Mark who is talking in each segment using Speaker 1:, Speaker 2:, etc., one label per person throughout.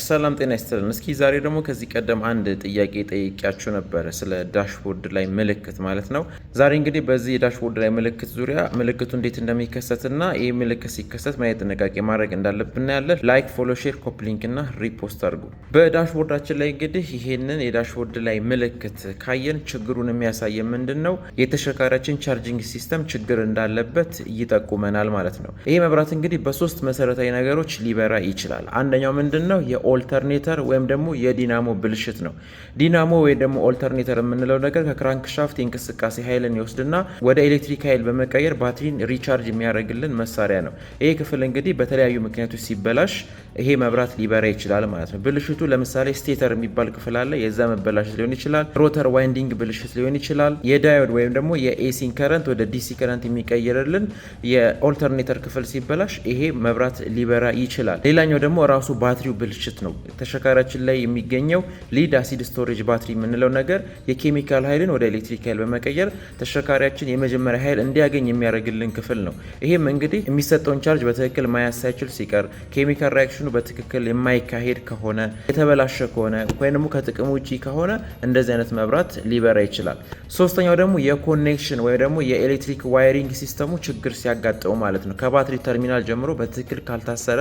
Speaker 1: ሰላም ጤና ይስጥልን። እስኪ ዛሬ ደግሞ ከዚህ ቀደም አንድ ጥያቄ ጠይቄያችሁ ነበረ ስለ ዳሽቦርድ ላይ ምልክት ማለት ነው። ዛሬ እንግዲህ በዚህ የዳሽቦርድ ላይ ምልክት ዙሪያ ምልክቱ እንዴት እንደሚከሰትና ይህ ምልክት ሲከሰት ምን አይነት ጥንቃቄ ማድረግ እንዳለብን ያለን ላይክ፣ ፎሎ፣ ሼር፣ ኮፒ ሊንክ እና ሪፖስት አድርጉ። በዳሽቦርዳችን ላይ እንግዲህ ይሄንን የዳሽቦርድ ላይ ምልክት ካየን ችግሩን የሚያሳየን ምንድን ነው? የተሽከርካሪያችን ቻርጂንግ ሲስተም ችግር እንዳለበት ይጠቁመናል ማለት ነው። ይሄ መብራት እንግዲህ በሶስት መሰረታዊ ነገሮች ሊበራ ይችላል። አንደኛው ምንድን ነው? ኦልተርኔተር ወይም ደግሞ የዲናሞ ብልሽት ነው። ዲናሞ ወይም ደግሞ ኦልተርኔተር የምንለው ነገር ከክራንክሻፍት የእንቅስቃሴ ኃይልን ይወስድና ወደ ኤሌክትሪክ ኃይል በመቀየር ባትሪን ሪቻርጅ የሚያደርግልን መሳሪያ ነው። ይሄ ክፍል እንግዲህ በተለያዩ ምክንያቶች ሲበላሽ ይሄ መብራት ሊበራ ይችላል ማለት ነው። ብልሽቱ ለምሳሌ ስቴተር የሚባል ክፍል አለ፣ የዛ መበላሸት ሊሆን ይችላል። ሮተር ዋይንዲንግ ብልሽት ሊሆን ይችላል። የዳዮድ ወይም ደግሞ የኤሲን ከረንት ወደ ዲሲ ከረንት የሚቀይርልን የኦልተርኔተር ክፍል ሲበላሽ ይሄ መብራት ሊበራ ይችላል። ሌላኛው ደግሞ ራሱ ባትሪው ብልሽት ነው። ተሽከርካሪያችን ላይ የሚገኘው ሊድ አሲድ ስቶሬጅ ባትሪ የምንለው ነገር የኬሚካል ኃይልን ወደ ኤሌክትሪክ ኃይል በመቀየር ተሽከርካሪያችን የመጀመሪያ ኃይል እንዲያገኝ የሚያደርግልን ክፍል ነው። ይህም እንግዲህ የሚሰጠውን ቻርጅ በትክክል ማያዝ ሳይችል ሲቀር፣ ኬሚካል ሪያክሽኑ በትክክል የማይካሄድ ከሆነ፣ የተበላሸ ከሆነ ወይም ደግሞ ከጥቅም ውጪ ከሆነ እንደዚህ አይነት መብራት ሊበራ ይችላል። ሶስተኛው ደግሞ የኮኔክሽን ወይም ደግሞ የኤሌክትሪክ ዋይሪንግ ሲስተሙ ችግር ሲያጋጥሙ ማለት ነው። ከባትሪ ተርሚናል ጀምሮ በትክክል ካልታሰረ፣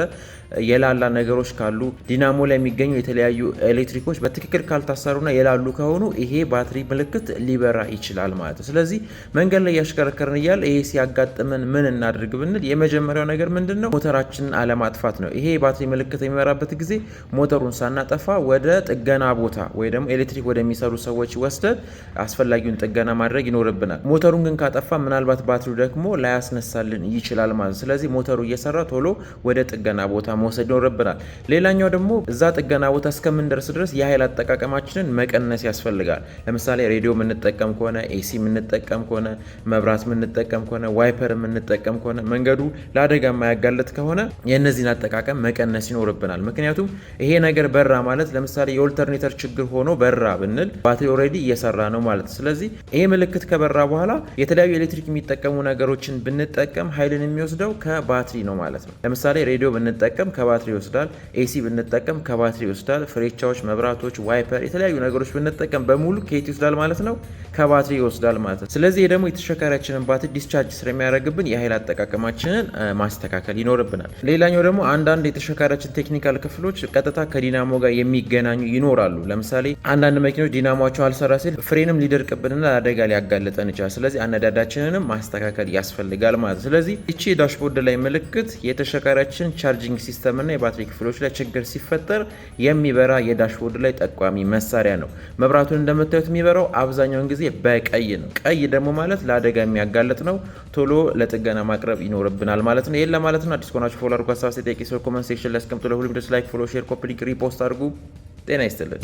Speaker 1: የላላ ነገሮች ካሉ፣ ዲናሞ ላይ የሚገኙ የተለያዩ ኤሌክትሪኮች በትክክል ካልታሰሩና የላሉ ከሆኑ ይሄ ባትሪ ምልክት ሊበራ ይችላል ማለት ነው። ስለዚህ መንገድ ላይ ያሽከረከርን እያለ ይሄ ሲያጋጥመን ምን እናድርግ ብንል የመጀመሪያው ነገር ምንድነው? ሞተራችንን አለማጥፋት ነው። ይሄ ባትሪ ምልክት የሚበራበት ጊዜ ሞተሩን ሳናጠፋ ወደ ጥገና ቦታ ወይ ደግሞ ኤሌክትሪክ ወደሚሰሩ ሰዎች ወስደን አስፈላጊውን ጥገና ማድረግ ይኖርብናል። ሞተሩን ግን ካጠፋ ምናልባት ባትሪው ደግሞ ላያስነሳልን ይችላል ማለት ነው። ስለዚህ ሞተሩ እየሰራ ቶሎ ወደ ጥገና ቦታ መውሰድ ይኖርብናል። ሌላኛው ደግሞ እዛ ጥገና ቦታ እስከምንደርስ ድረስ የኃይል አጠቃቀማችንን መቀነስ ያስፈልጋል። ለምሳሌ ሬዲዮ የምንጠቀም ከሆነ፣ ኤሲ የምንጠቀም ከሆነ፣ መብራት የምንጠቀም ከሆነ፣ ዋይፐር የምንጠቀም ከሆነ፣ መንገዱ ለአደጋ የማያጋለጥ ከሆነ የእነዚህን አጠቃቀም መቀነስ ይኖርብናል። ምክንያቱም ይሄ ነገር በራ ማለት ለምሳሌ የኦልተርኔተር ችግር ሆኖ በራ ብንል ባትሪ ኦልሬዲ እየሰራ ነው ማለት ነው። ስለዚህ ይሄ ምልክት ከበራ በኋላ የተለያዩ ኤሌክትሪክ የሚጠቀሙ ነገሮችን ብንጠቀም ኃይልን የሚወስደው ከባትሪ ነው ማለት ነው። ለምሳሌ ሬዲዮ ብንጠቀም ከባትሪ ይወስዳል። ኤሲ ብንጠቀም ከባትሪ ይወስዳል። ፍሬቻዎች፣ መብራቶች፣ ዋይፐር፣ የተለያዩ ነገሮች ብንጠቀም በሙሉ ከየት ይወስዳል ማለት ነው? ከባትሪ ይወስዳል ማለት ነው። ስለዚህ ደግሞ የተሽከርካሪያችንን ባትሪ ዲስቻርጅ ስለሚያደርግብን የኃይል አጠቃቀማችንን ማስተካከል ይኖርብናል። ሌላኛው ደግሞ አንዳንድ የተሽከርካሪያችን ቴክኒካል ክፍሎች ቀጥታ ከዲናሞ ጋር የሚገናኙ ይኖራሉ። ለምሳሌ አንዳንድ መኪኖች ዲናሞቸው አልሰራ ሲል ፍሬንም ሊደርቅብንና ለአደጋ ሊያጋልጠን ይችላል። ስለዚህ አነዳዳችንንም ማስተካከል ያስፈልጋል ማለት ነው። ስለዚህ ይቺ ዳሽቦርድ ላይ ምልክት የተሽከርካሪያችን ቻርጂንግ ሲስተም እና የባትሪ ክፍሎች ላይ ችግር ሲፈጠር የሚበራ የዳሽቦርድ ላይ ጠቋሚ መሳሪያ ነው። መብራቱን እንደምታዩት የሚበራው አብዛኛውን ጊዜ በቀይ ነው። ቀይ ደግሞ ማለት ለአደጋ የሚያጋልጥ ነው። ቶሎ ለጥገና ማቅረብ ይኖርብናል ማለት ነው። ይሄን ለማለት ነው። አዲስ ከሆናችሁ ፎሎ አድርጉ። ሀሳብ፣ አስተያየት፣ ኮሜንት ሴክሽን ላይ አስቀምጡ። ለሁሉም ላይክ፣ ፎሎ፣ ሼር፣ ኮፒ ሊንክ፣ ሪፖስት አድርጉ። ጤና ይስጥልን።